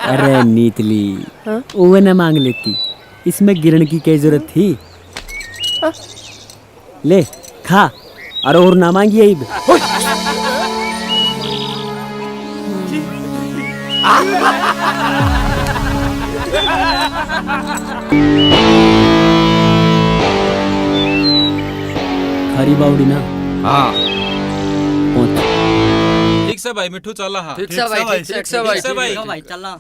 अरे नीतली, वो न मांग लेती, इसमें गिरने की क्या जरूरत थी? ले खा और ना मांगी यही। खरी बावड़ी ना? हाँ। ठीक से भाई मिठू चला। हाँ ठीक से भाई, ठीक से भाई चलना।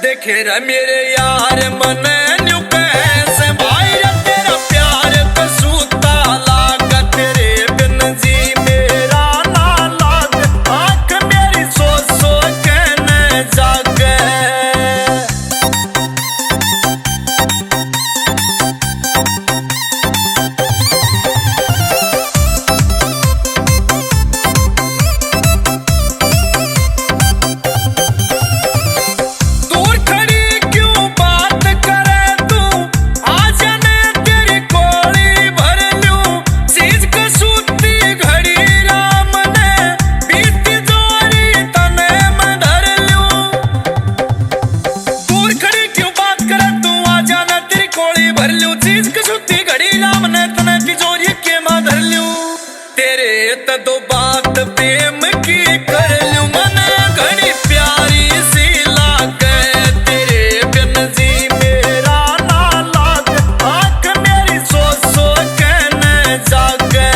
देखे मेरे यार मन न्यू कैसे भाई तेरा प्यार कसूता लाग तेरे बिन जी मेरा ना लाग आँख मेरी सोच सोच कहने जागे। तेरे तो बात प्रेम की कर लूं मन घड़ी प्यारी सी लागे तेरे बिन जी मेरा ना लाग आँख मेरी सोच सोच कहने जागे।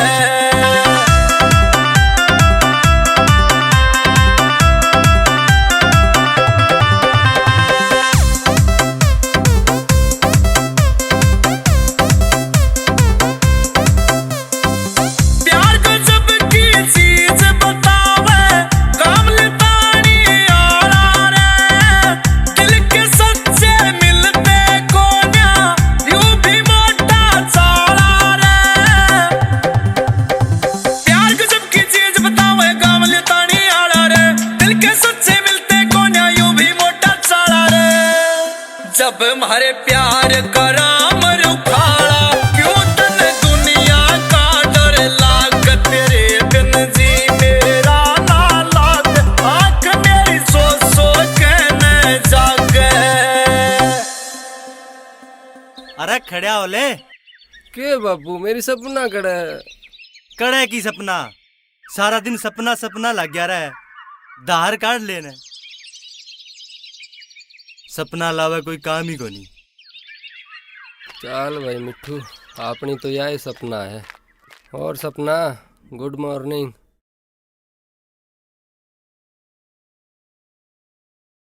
जब हमारे प्यार का राम रुखाड़ा क्यों तने दुनिया का डर लाग तेरे बिन जी मेरा ना लाग आँख मेरी सोच सोच कहने जागे। अरे खड़िया होले के बाबू मेरी सपना कड़े की सपना सारा दिन सपना सपना लग गया रहा है धार काट लेने सपना अलावा कोई काम ही को नहीं। चल भाई मिठू अपनी तो यही सपना है। और सपना गुड मॉर्निंग।